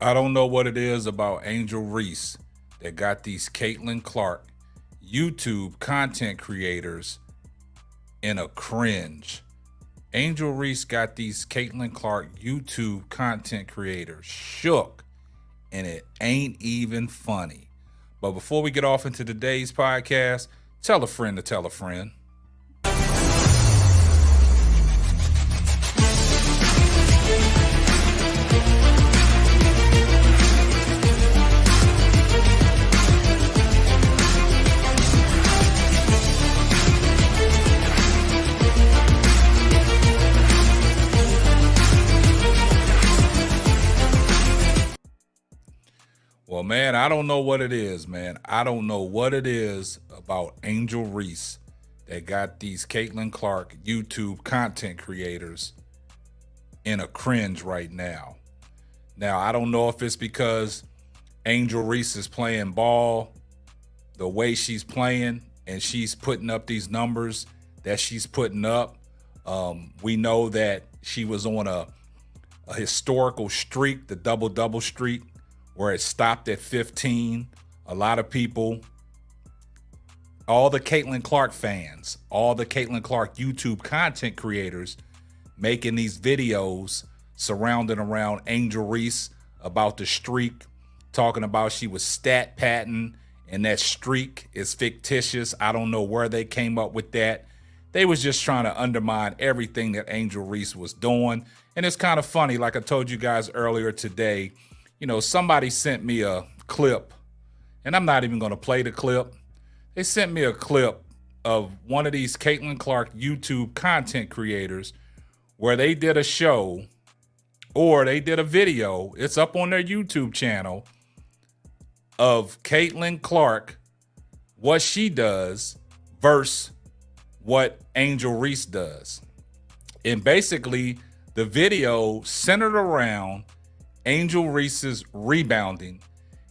I don't know what it is about Angel Reese that got these Caitlin Clark YouTube content creators in a cringe. Angel Reese got these Caitlin Clark YouTube content creators shook, and it ain't even funny. But before we get off into today's podcast, tell a friend to tell a friend. Well, man, I don't know what it is, man. I don't know what it is about Angel Reese that got these Caitlin Clark YouTube content creators in a cringe right now. Now, I don't know if it's because Angel Reese is playing ball the way she's playing and she's putting up these numbers that she's putting up. We know that she was on a historical streak, the double-double streak, where it stopped at 15. A lot of people, all the Caitlin Clark fans, all the Caitlin Clark YouTube content creators making these videos surrounding around Angel Reese about the streak, talking about she was stat padding and that streak is fictitious. I don't know where they came up with that. They was just trying to undermine everything that Angel Reese was doing. And it's kind of funny, like I told you guys earlier today, you know, somebody sent me a clip, and I'm not even going to play the clip. They sent me a clip of one of these Caitlin Clark YouTube content creators where they did a show or they did a video. It's up on their YouTube channel of Caitlin Clark, what she does versus what Angel Reese does. And basically, the video centered around Angel Reese's rebounding.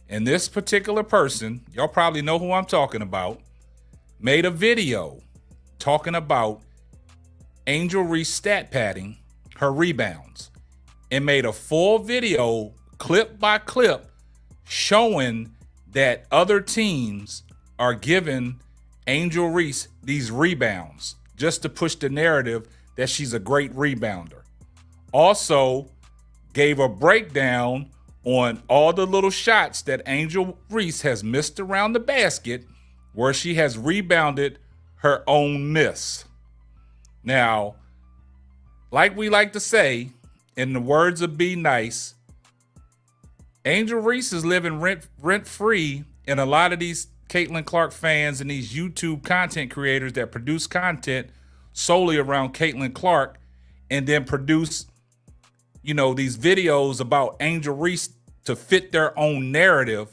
And this particular person, y'all probably know who I'm talking about, made a video talking about Angel Reese stat padding her rebounds and made a full video clip by clip showing that other teams are giving Angel Reese these rebounds just to push the narrative that she's a great rebounder. Also, gave a breakdown on all the little shots that Angel Reese has missed around the basket where she has rebounded her own miss. Now, like we like to say, in the words of Be Nice, Angel Reese is living rent-free in a lot of these Caitlin Clark fans and these YouTube content creators that produce content solely around Caitlin Clark and then produce, you know, these videos about Angel Reese to fit their own narrative,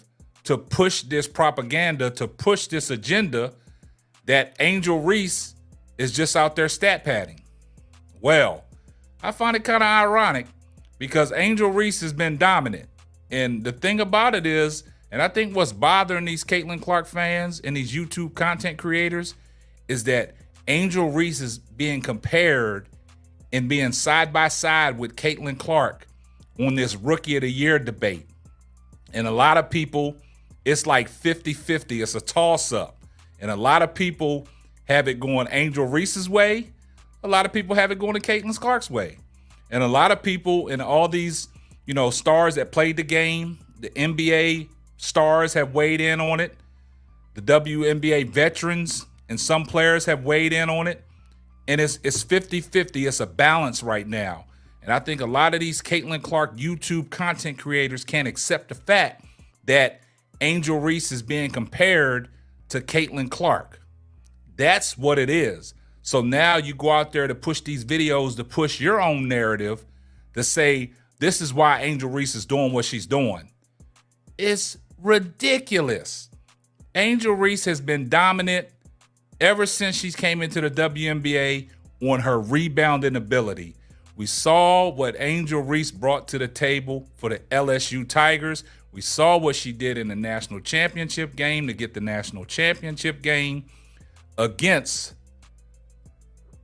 to push this propaganda, to push this agenda that Angel Reese is just out there stat padding. Well, I find it kind of ironic because Angel Reese has been dominant. And the thing about it is, and I think what's bothering these Caitlin Clark fans and these YouTube content creators is that Angel Reese is being compared and being side by side with Caitlin Clark on this Rookie of the Year debate. And a lot of people, it's like 50-50. It's a toss-up. And a lot of people have it going Angel Reese's way. A lot of people have it going to Caitlin Clark's way. And a lot of people and all these, you know, stars that played the game, the NBA stars have weighed in on it. The WNBA veterans and some players have weighed in on it. And it's 50-50. It's a balance right now. And I think a lot of these Caitlin Clark YouTube content creators can't accept the fact that Angel Reese is being compared to Caitlin Clark. That's what it is. So now you go out there to push these videos, to push your own narrative, to say this is why Angel Reese is doing what she's doing. It's ridiculous. Angel Reese has been dominant ever since she came into the WNBA on her rebounding ability. We saw what Angel Reese brought to the table for the LSU Tigers. We saw what she did in the national championship game to get the national championship game against,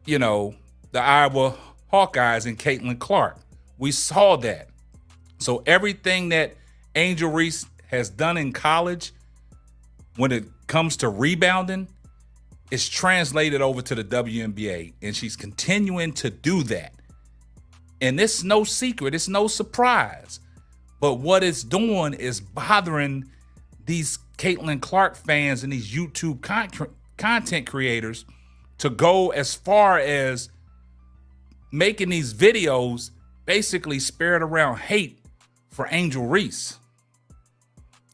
you know, the Iowa Hawkeyes and Caitlin Clark. We saw that. So everything that Angel Reese has done in college when it comes to rebounding is translated over to the WNBA, and she's continuing to do that. And it's no secret, it's no surprise. But what it's doing is bothering these Caitlin Clark fans and these YouTube content creators to go as far as making these videos basically spared around hate for Angel Reese.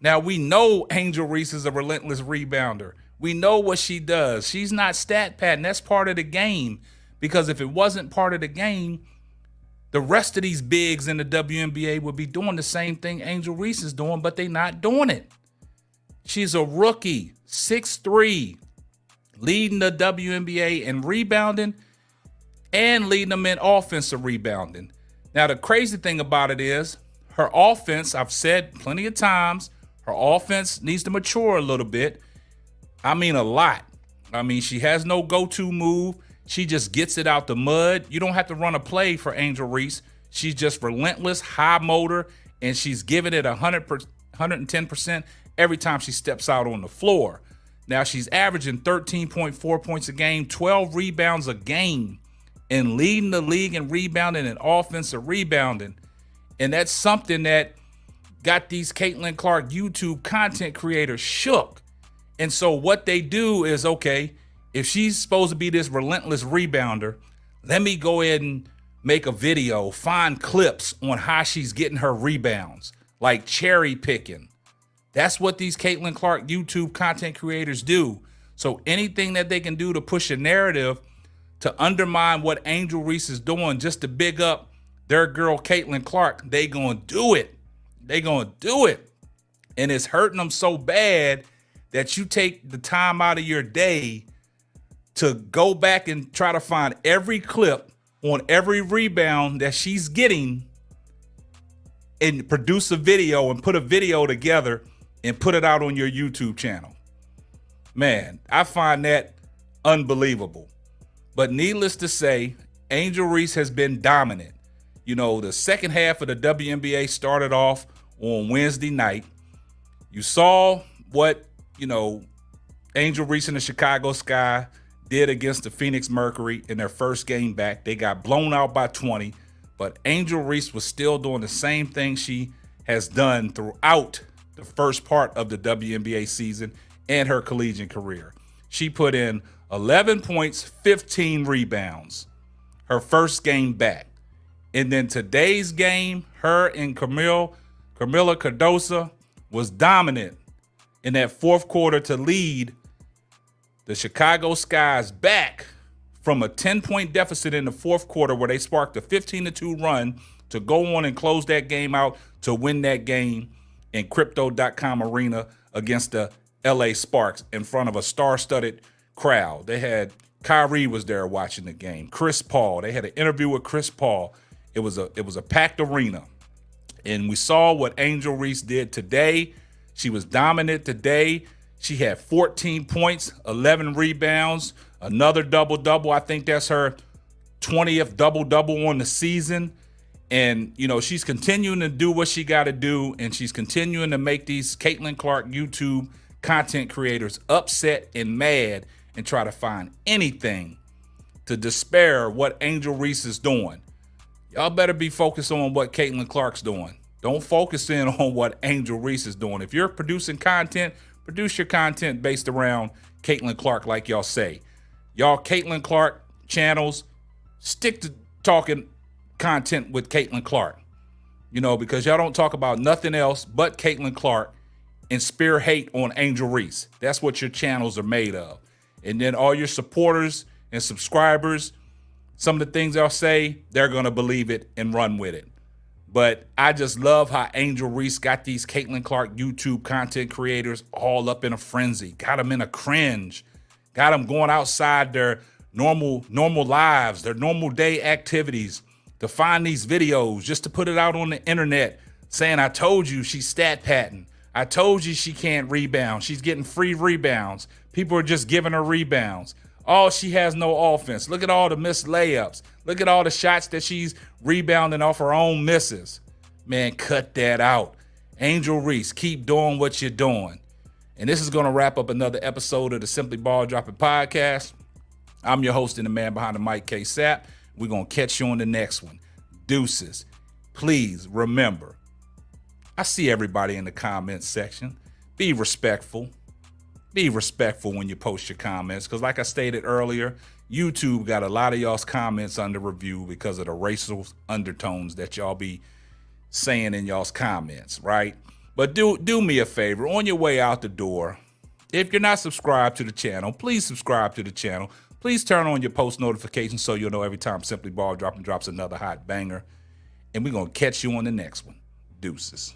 Now, we know Angel Reese is a relentless rebounder. We know what she does. She's not stat padding. That's part of the game. Because if it wasn't part of the game, the rest of these bigs in the WNBA would be doing the same thing Angel Reese is doing, but they're not doing it. She's a rookie, 6'3", leading the WNBA in rebounding and leading them in offensive rebounding. Now, the crazy thing about it is her offense, I've said plenty of times, her offense needs to mature a little bit. I mean, a lot. I mean, she has no go-to move. She just gets it out the mud. You don't have to run a play for Angel Reese. She's just relentless, high motor, and she's giving it 110% every time she steps out on the floor. Now, she's averaging 13.4 points a game, 12 rebounds a game, and leading the league in rebounding and offensive rebounding. And that's something that got these Caitlin Clark YouTube content creators shook. And so what they do is, okay, if she's supposed to be this relentless rebounder, let me go ahead and make a video, find clips on how she's getting her rebounds, like cherry picking. That's what these Caitlin Clark YouTube content creators do. So anything that they can do to push a narrative to undermine what Angel Reese is doing just to big up their girl Caitlin Clark, they gonna do it. They gonna do it. And it's hurting them so bad that you take the time out of your day to go back and try to find every clip on every rebound that she's getting and produce a video and put a video together and put it out on your YouTube channel. Man, I find that unbelievable. But needless to say, Angel Reese has been dominant. You know, the second half of the WNBA started off on Wednesday night. You saw what, Angel Reese and the Chicago Sky did against the Phoenix Mercury in their first game back. They got blown out by 20, but Angel Reese was still doing the same thing she has done throughout the first part of the WNBA season and her collegiate career. She put in 11 points, 15 rebounds, her first game back. And then today's game, her and Camila Cardoso was dominant in that fourth quarter to lead the Chicago Skies back from a 10-point deficit in the fourth quarter where they sparked a 15-2 run to go on and close that game out to win that game in Crypto.com Arena against the LA Sparks in front of a star-studded crowd. They had Kyrie was there watching the game. Chris Paul. They had an interview with Chris Paul. It was a packed arena. And we saw what Angel Reese did today. She was dominant today. She had 14 points, 11 rebounds, another double-double. I think that's her 20th double-double on the season. And, she's continuing to do what she got to do, and she's continuing to make these Caitlin Clark YouTube content creators upset and mad and try to find anything to despair what Angel Reese is doing. Y'all better be focused on what Caitlin Clark's doing. Don't focus in on what Angel Reese is doing. If you're producing content, produce your content based around Caitlin Clark, like y'all say. Y'all Caitlin Clark channels, stick to talking content with Caitlin Clark. Because y'all don't talk about nothing else but Caitlin Clark and spear hate on Angel Reese. That's what your channels are made of. And then all your supporters and subscribers, some of the things I'll say, they're going to believe it and run with it. But I just love how Angel Reese got these Caitlin Clark YouTube content creators all up in a frenzy, got them in a cringe, got them going outside their normal lives, their normal day activities to find these videos just to put it out on the internet saying, I told you she's stat padding. I told you she can't rebound. She's getting free rebounds. People are just giving her rebounds. Oh, she has no offense. Look at all the missed layups. Look at all the shots that she's rebounding off her own misses. Man, cut that out. Angel Reese, keep doing what you're doing. And this is going to wrap up another episode of the Simply Ball Dropping Podcast. I'm your host and the man behind the mic, K Sapp. We're going to catch you on the next one. Deuces. Please remember, I see everybody in the comments section. Be respectful. Be respectful when you post your comments, because like I stated earlier, YouTube got a lot of y'all's comments under review because of the racial undertones that y'all be saying in y'all's comments, right? But do me a favor. On your way out the door, if you're not subscribed to the channel, please subscribe to the channel. Please turn on your post notifications so you'll know every time Simply Ball Dropping drops another hot banger. And we're going to catch you on the next one. Deuces.